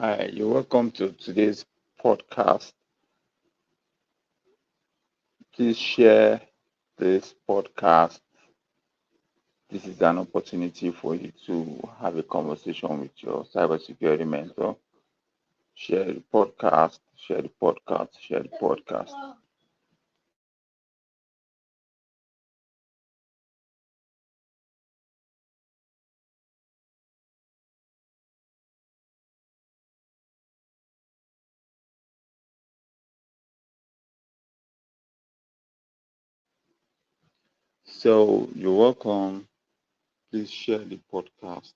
Hi, you're welcome to today's podcast. Please share this podcast. This is an opportunity for you to have a conversation with your cybersecurity mentor. Share the podcast, share the podcast, share the podcast. So, you're welcome. Please share the podcast.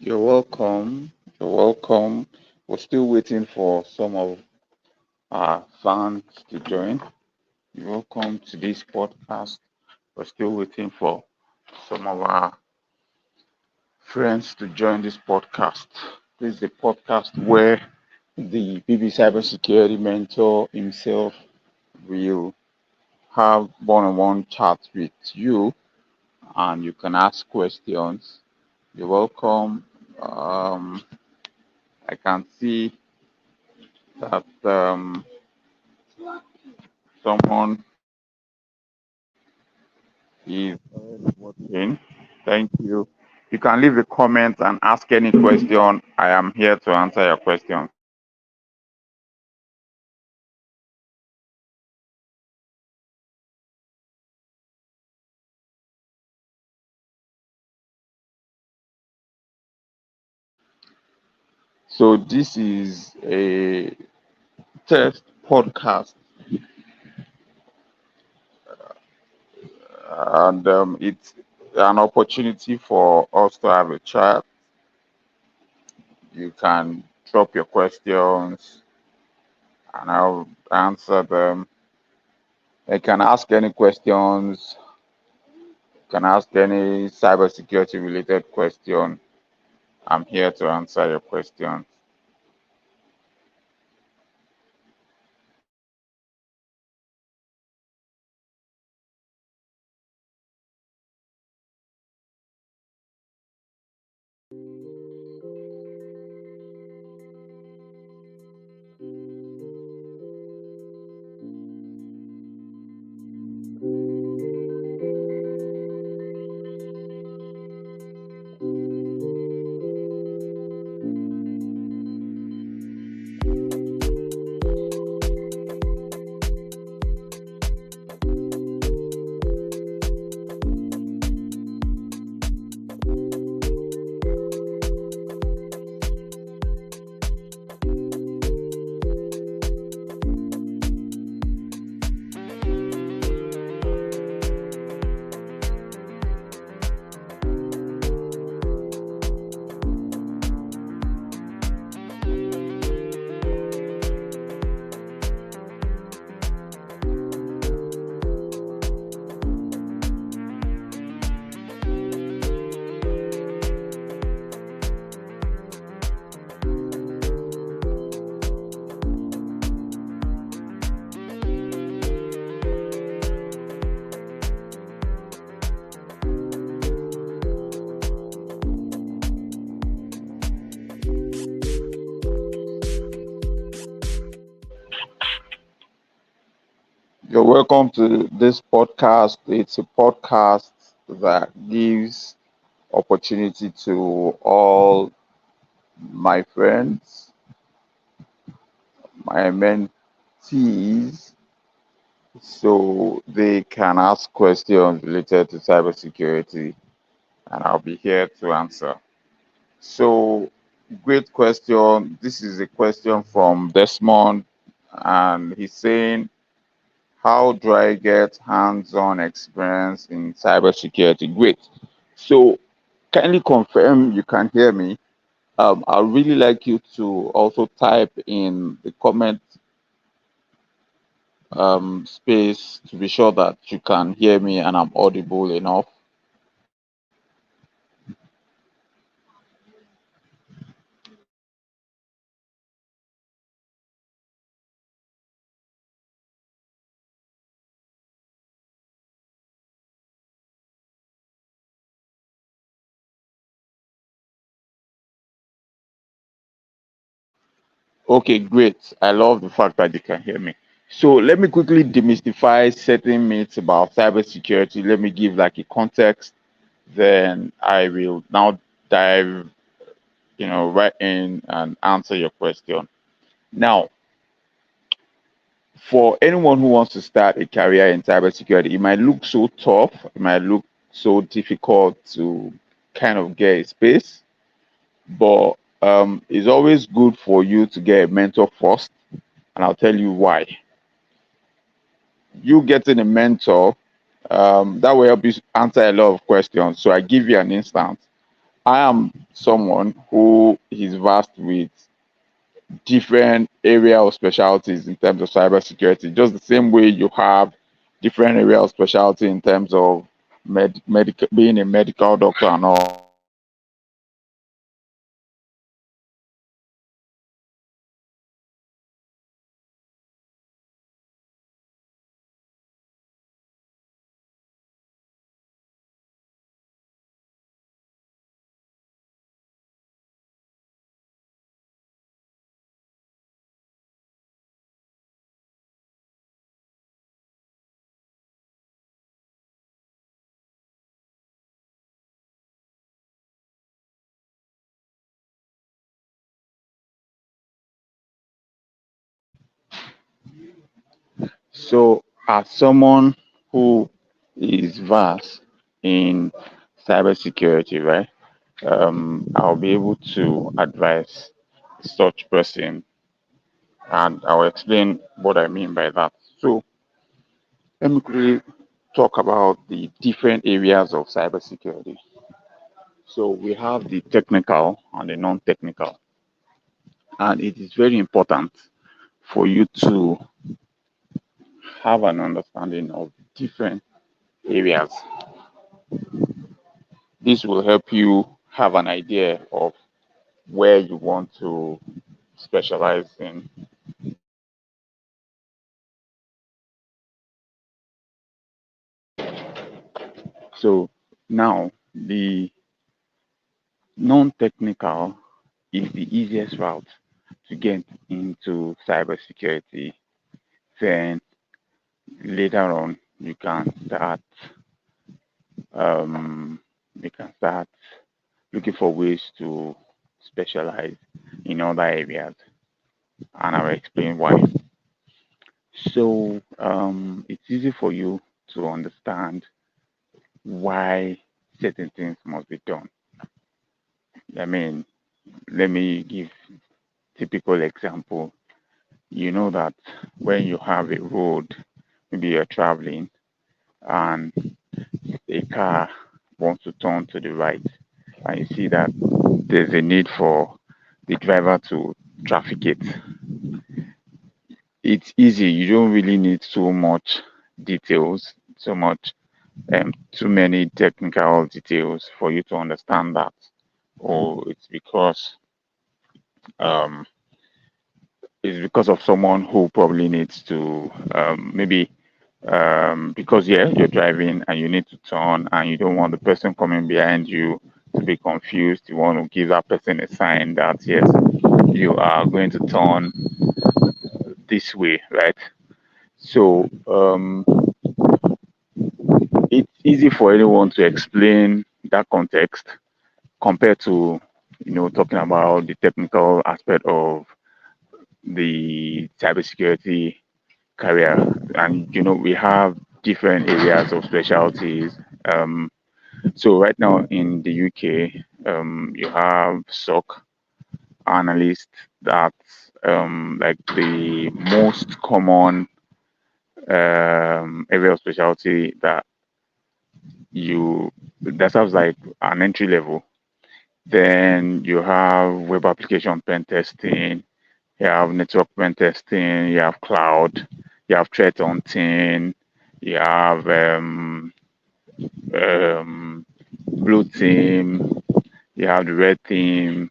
You're welcome. You're welcome. We're still waiting for some of our fans to join. You're welcome to this podcast. We're still waiting for some of our friends to join this podcast. This is a podcast where the BB cybersecurity mentor himself will have one-on-one chat with you, and you can ask questions. You're welcome. I can see that someone is already watching. Thank you. You can leave a comment and ask any question. I am here to answer your question. So this is a test podcast, and it's an opportunity for us to have a chat. You can drop your questions, and I'll answer them. You can ask any questions. You can ask any cybersecurity related question. I'm here to answer your questions. You're welcome to this podcast. It's a podcast that gives opportunity to all my friends, my mentees, so they can ask questions related to cybersecurity, and I'll be here to answer. So, great question. This is a question from Desmond, and he's saying, how do I get hands-on experience in cybersecurity? Great. So, kindly confirm you can hear me. I'd really like you to also type in the comment space to be sure that you can hear me and I'm audible enough. Okay, great. I love the fact that you can hear me. So let me quickly demystify certain myths about cybersecurity. Let me give like a context. Then I will now dive, right in and answer your question. Now, for anyone who wants to start a career in cybersecurity, it might look so tough, it might look so difficult to kind of get a space, but it's always good for you to get a mentor first, and I'll tell you why. You getting a mentor, that will help you answer a lot of questions. So I give you an instance. I am someone who is vast with different area of specialties in terms of cybersecurity, just the same way you have different area of specialty in terms of medical, being a medical doctor and all. So, as someone who is vast in cybersecurity, right, I'll be able to advise such person, and I'll explain what I mean by that. So, let me quickly talk about the different areas of cybersecurity. So, we have the technical and the non-technical, and it is very important for you to have an understanding of different areas. This will help you have an idea of where you want to specialize in. So now the non-technical is the easiest route to get into cybersecurity. Then later on um, you can start looking for ways to specialize in other areas, and I'll explain why. So it's easy for you to understand why certain things must be done. I mean, let me give typical example. You know that when you have a road, maybe you're traveling and a car wants to turn to the right, and you see that there's a need for the driver to traffic it. It's easy. You don't really need so much details, too many technical details for you to understand that. Or um, it's because of someone who probably needs to maybe because yeah, you're driving and you need to turn and you don't want the person coming behind you to be confused. You want to give that person a sign that yes, you are going to turn this way, right? So it's easy for anyone to explain that context compared to talking about the technical aspect of the cybersecurity career. And we have different areas of specialties. So right now in the UK, you have SOC analyst. That's like the most common area of specialty that sounds like an entry level. Then you have web application pen testing, you have network pen testing, you have cloud, you have threat hunting, you have um, blue team, you have the red team,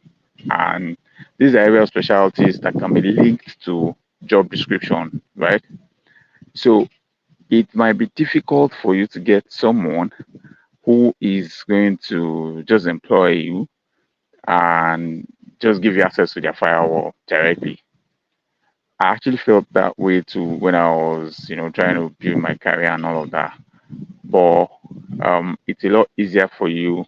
and these are area of specialties that can be linked to job description, right? So it might be difficult for you to get someone who is going to just employ you and just give you access to their firewall directly. I actually felt that way too when I was, trying to build my career and all of that. But it's a lot easier for you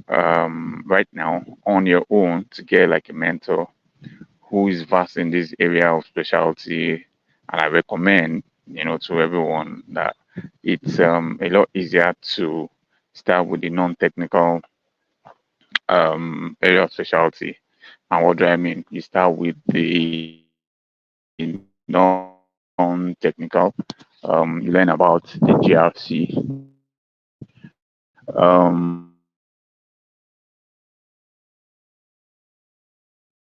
right now on your own to get like a mentor who is vast in this area of specialty. And I recommend, to everyone that it's a lot easier to start with the non-technical area of specialty. And what do I mean? You start with the non-technical. You learn about the GRC. You learn about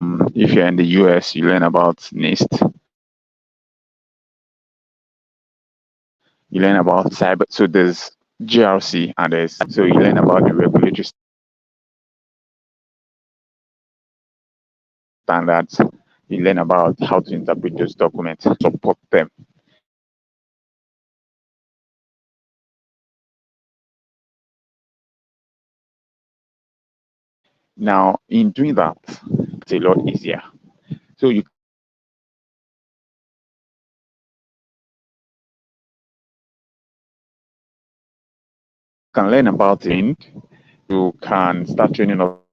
If you're in the US, you learn about NIST. You learn about cyber. So there's GRC and so you learn about the regulatory standards. You learn about how to interpret those documents, support them. Now, in doing that, it's a lot easier. So you can learn about it. You can start training up.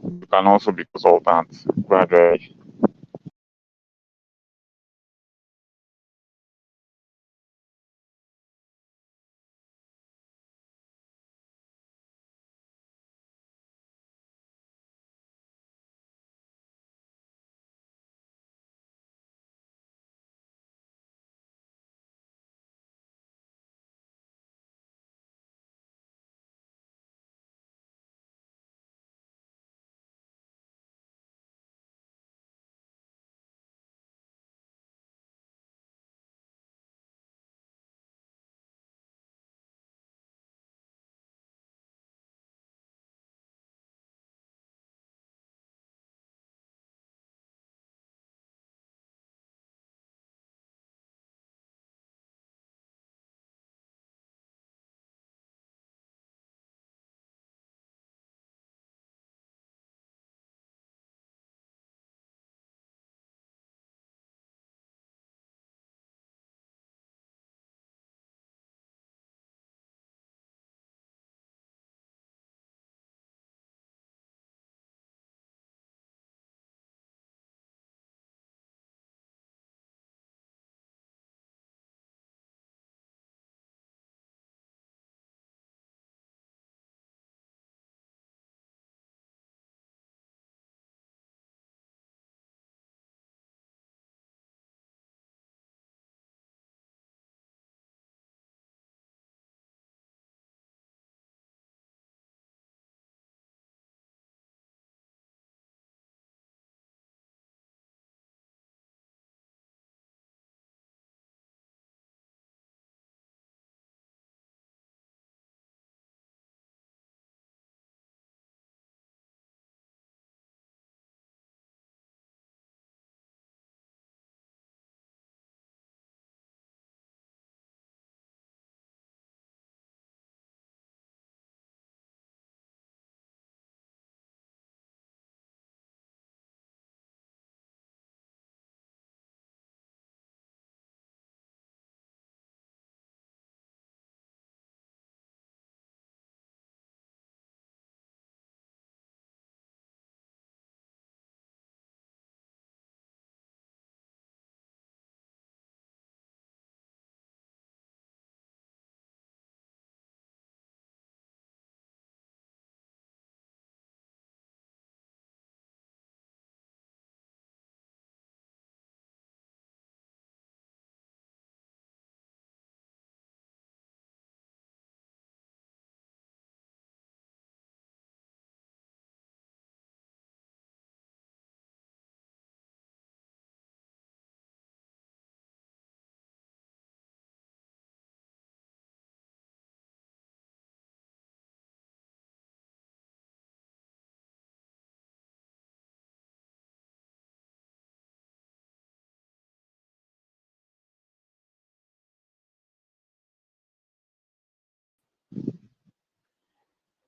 You can also be consultants gradually.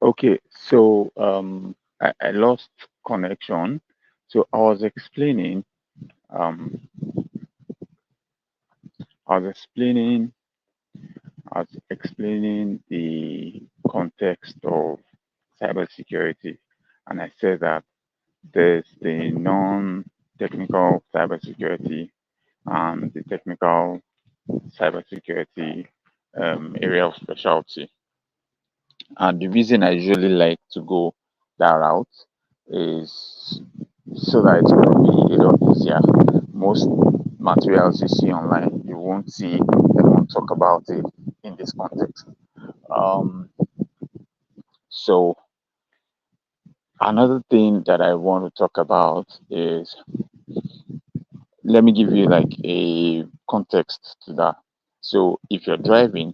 Okay, so I lost connection. So um, I was explaining, I was explaining the context of cybersecurity, and I said that there's the non-technical cybersecurity and the technical cybersecurity area of specialty. And the reason I usually like to go that route is so that it's going to be a lot easier. Most materials you see online, you won't see anyone talk about it in this context. Um, so another thing that I want to talk about is, let me give you like a context to that. So if you're driving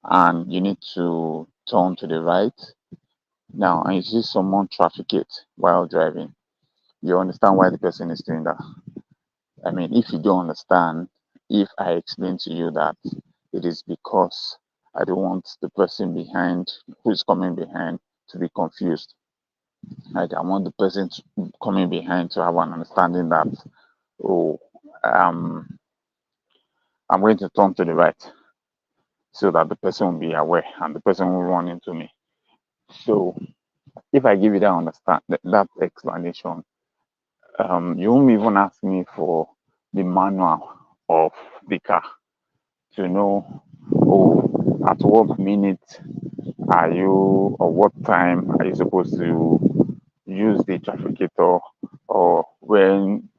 and you need to turn to the right now and you see someone traffic it while driving, you understand why the person is doing that. I mean, if you don't understand, if I explain to you that it is because I don't want the person behind who's coming behind to be confused. Like I want the person coming behind to have an understanding that, oh, um, I'm going to turn to the right so that the person will be aware and the person will run into me. So if I give you that that explanation, you won't even ask me for the manual of the car to know, oh, at what minute are you, or what time are you supposed to use the trafficator, or when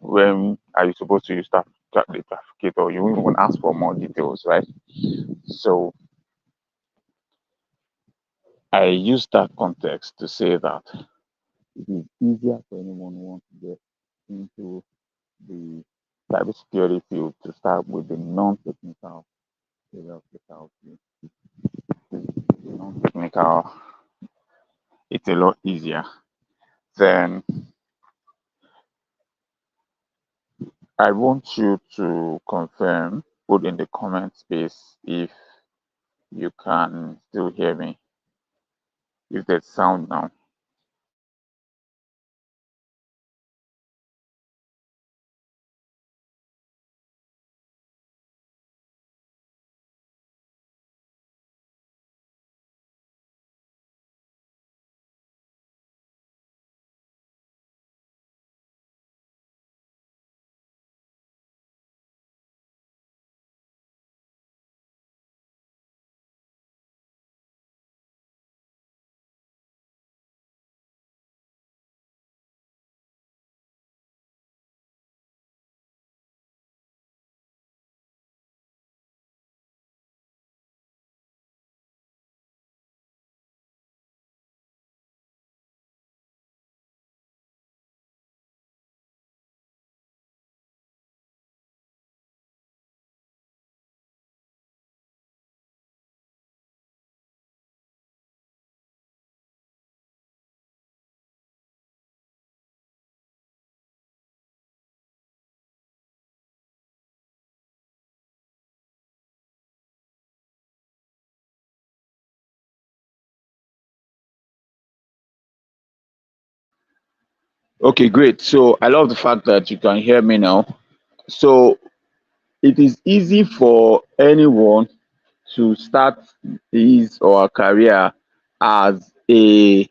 are you supposed to use the trafficator. You won't even ask for more details, right? So I use that context to say that it is easier for anyone who wants to get into the cybersecurity field to start with the non-technical area of the security. The non-technical, it's a lot easier. Then I want you to confirm, put in the comment space if you can still hear me, if there's sound now. Okay, great. So I love the fact that you can hear me now. So it is easy for anyone to start his or her career as a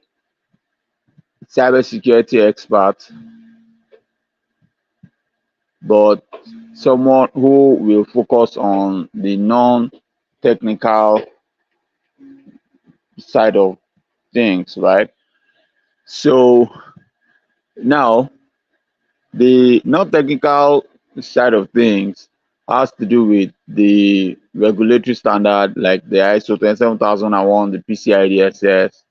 cybersecurity expert, but someone who will focus on the non-technical side of things, right? So now the non-technical side of things has to do with the regulatory standard like the ISO 27001, the PCI DSS,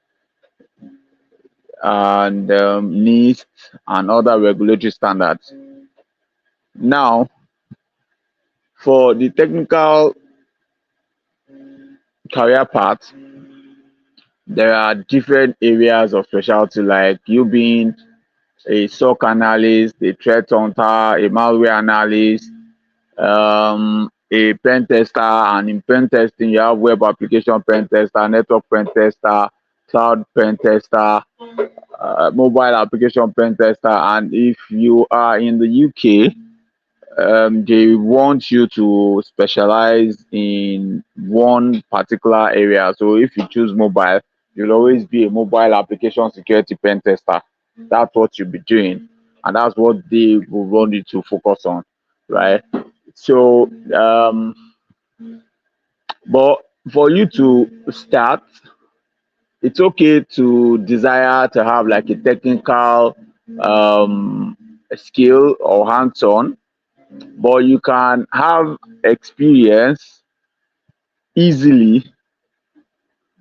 and NIST and other regulatory standards. Now, for the technical career path, there are different areas of specialty, like you being a SOC analyst, a threat hunter, a malware analyst, a pen tester, and in pen testing, you have web application pen tester, network pen tester, cloud pen tester, mobile application pen tester, and if you are in the UK, they want you to specialize in one particular area. So if you choose mobile, you'll always be a mobile application security pen tester. That's what you'll be doing, and that's what they will want you to focus on, right? So, but for you to start, it's okay to desire to have like a technical skill or hands-on, but you can have experience easily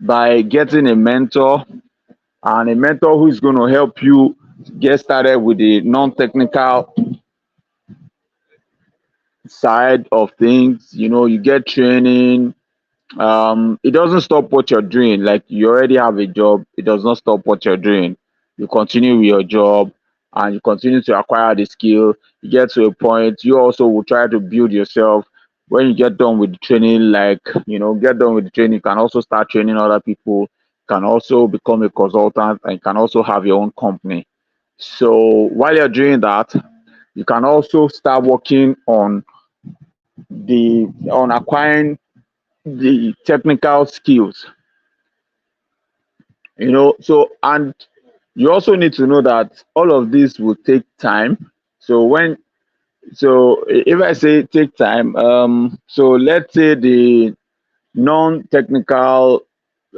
by getting a mentor, and a mentor who is going to help you get started with the non-technical side of things. You get training. It doesn't stop what you're doing. Like, you already have a job, it does not stop what you're doing. You continue with your job, and you continue to acquire the skill. You get to a point, you also will try to build yourself. When you get done with the training, like, get done with the training, you can also start training other people. You can also become a consultant, and you can also have your own company. So while you're doing that, you can also start working on acquiring the technical skills. So, and you also need to know that all of this will take time. So if I say take time, so let's say the non-technical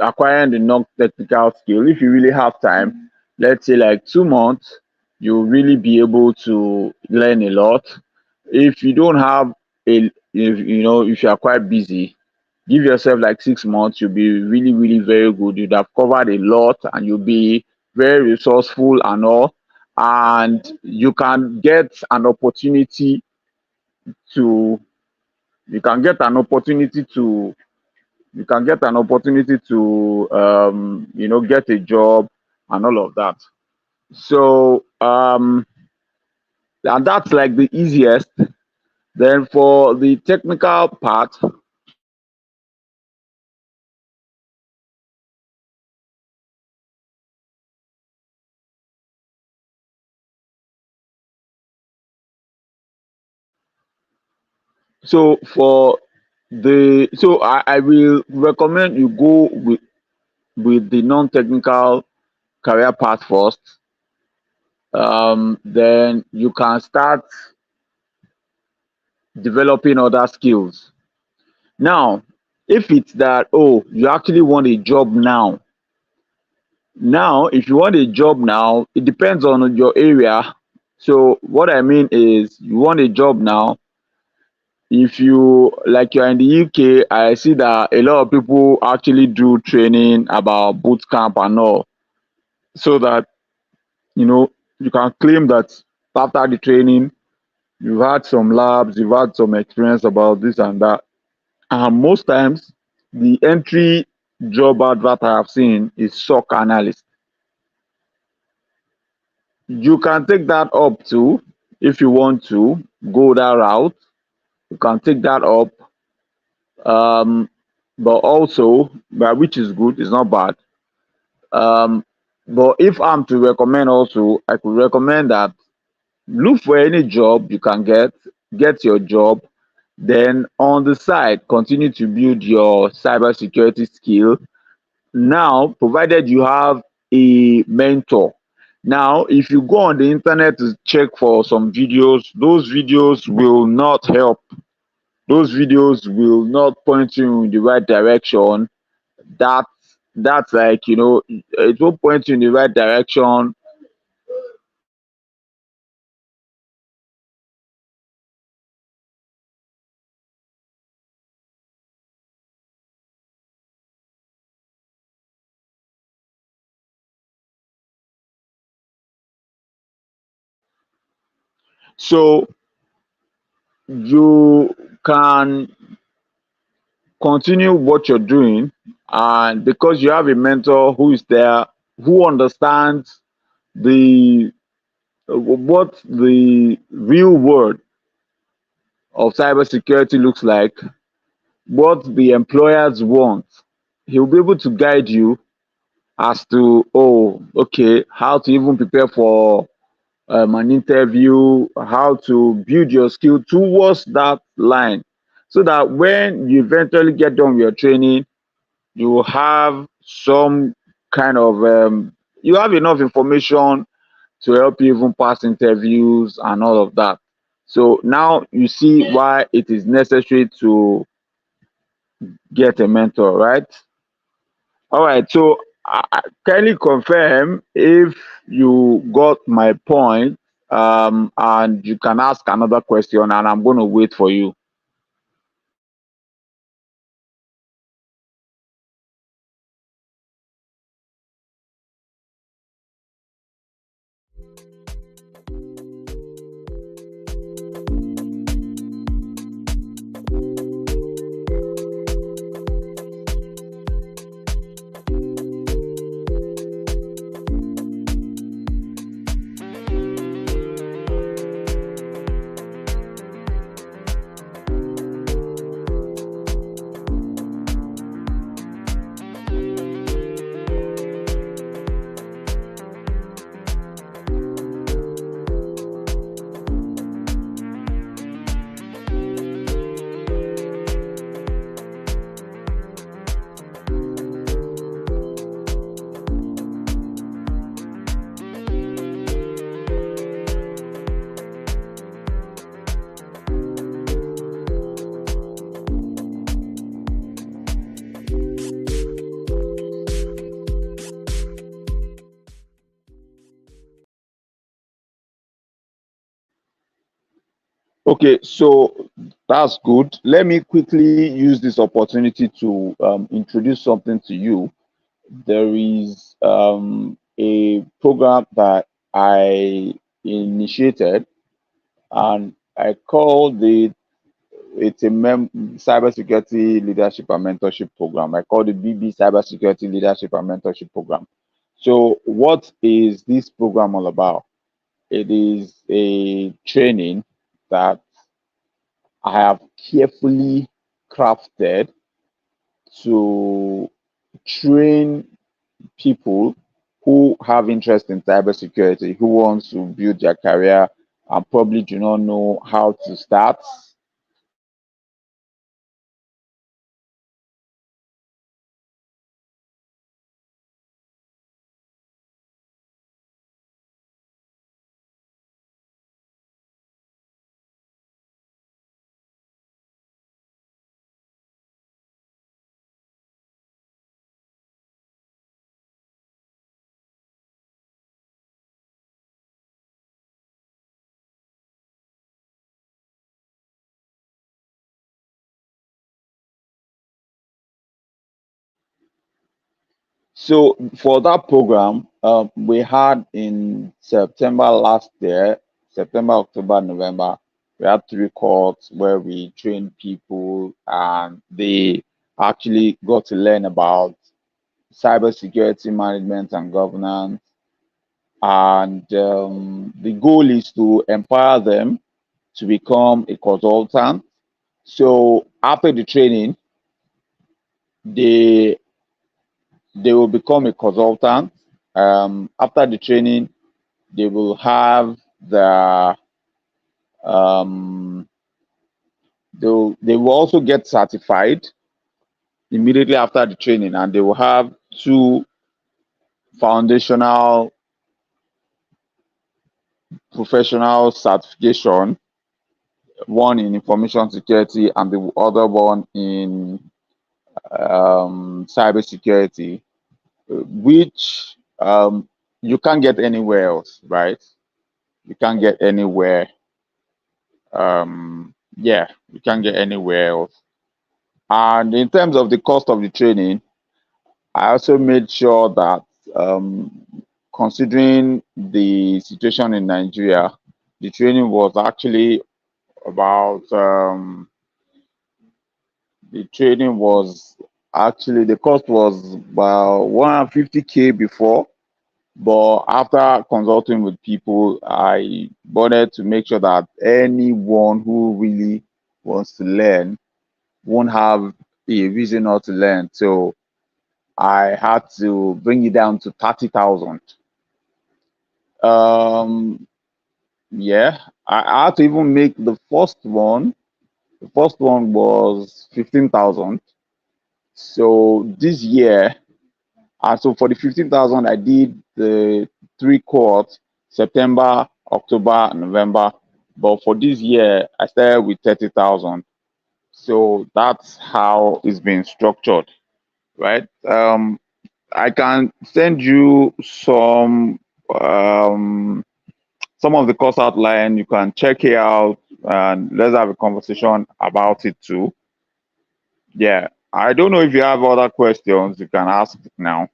acquiring the non-technical skill, if you really have time, let's say like 2 months, you'll really be able to learn a lot. If you don't have if you are quite busy, give yourself like 6 months, you'll be really, really very good. You'd have covered a lot, and you'll be very resourceful and all. And to you can get an opportunity to get a job and all of that. So and that's like the easiest. Then for the technical part, I will recommend you go with the non-technical career path first. Then you can start developing other skills. Now, if it's that, oh, you actually want a job now, if you want a job now, it depends on your area. So what I mean is, you want a job now. If you're in the UK, I see that a lot of people actually do training about boot camp and all, so that you know you can claim that after the training, you've had some labs, you've had some experience about this and that. And most times, the entry job advert I have seen is SOC analyst. You can take that up too if you want to go that route. You can take that up, um, but also, which is good, it's not bad. Um, but if I'm to recommend also, I could recommend that look for any job you can get your job, then on the side continue to build your cybersecurity skill. Now, provided you have a mentor. Now, if you go on the internet to check for some videos, those videos will not help. Those videos will not point you in the right direction. That that's like, it will point you in the right direction. So you can continue what you're doing, and because you have a mentor who is there, who understands the what the real world of cybersecurity looks like, what the employers want, he'll be able to guide you as to, oh, okay, how to even prepare for an interview, how to build your skill towards that line, so that when you eventually get done with your training, you have some kind of you have enough information to help you even pass interviews and all of that. So now you see why it is necessary to get a mentor, right? All right. So kindly confirm if you got my point. and you can ask another question, and I'm going to wait for you. Okay, so that's good. Let me quickly use this opportunity to introduce something to you. There is a program that I initiated, and I called it, it's a cybersecurity leadership and mentorship program. I call it BB Cybersecurity Leadership and Mentorship Program. So, what is this program all about? It is a training that I have carefully crafted to train people who have interest in cybersecurity, who wants to build their career and probably do not know how to start. So for that program, we had in September last year, September, October, November, we had three courses where we trained people and they actually got to learn about cybersecurity management and governance. And the goal is to empower them to become a consultant. So after the training, they they will become a consultant. After the training, they will have the um, they will also get certified immediately after the training, and they will have two foundational professional certification, one in information security and the other one in cybersecurity, which you can't get anywhere else, right? You can't get anywhere. Yeah, you can't get anywhere else. And in terms of the cost of the training, I also made sure that considering the situation in Nigeria, the training was actually about the training was actually the cost was about 150K before, but after consulting with people, I wanted to make sure that anyone who really wants to learn won't have a reason not to learn. So I had to bring it down to 30,000. Um, yeah, I had to even make the first one. The first one was 15,000. So this year, so for the 15,000, I did the three cohorts, September, October, November. But for this year, I started with 30,000. So that's how it's been structured, right? I can send you some some of the course outline. You can check it out and let's have a conversation about it too. Yeah. I don't know if you have other questions you can ask now.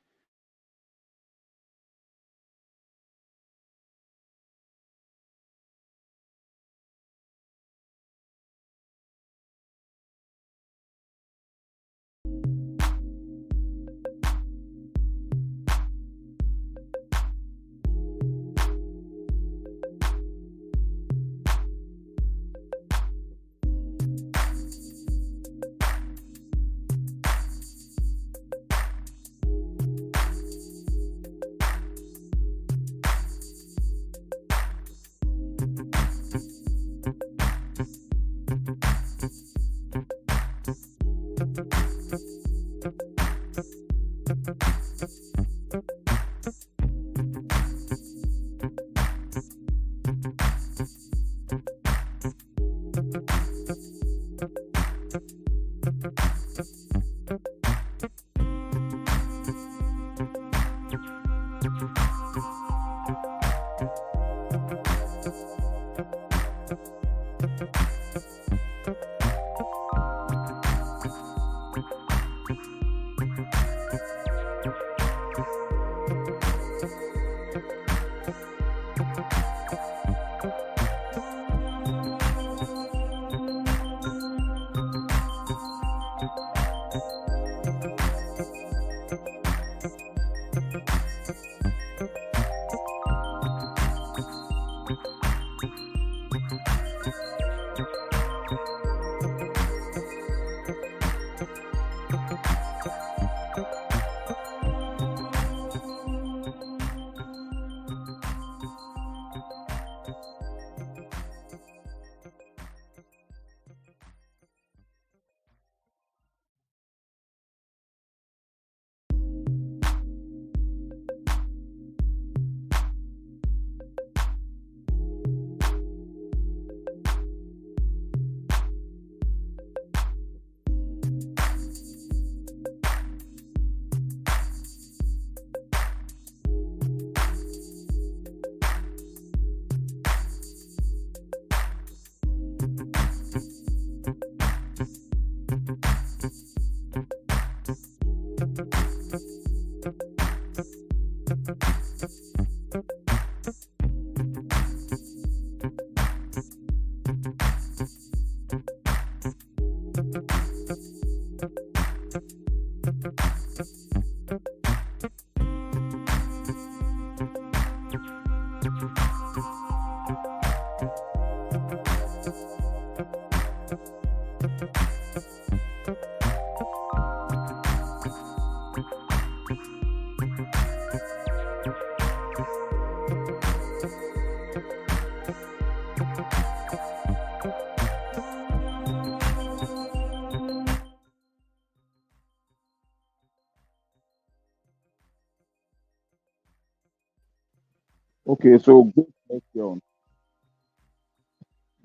Okay, so good question.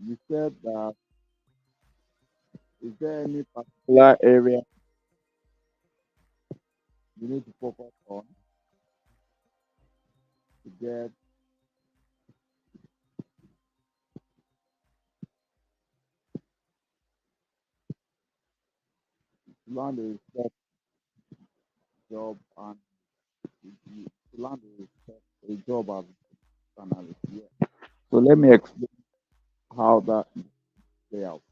You said that is there any particular area you need to focus on to get to land a respect job and to land a respect a job as an analyst? Yeah. So let me explain how that play out.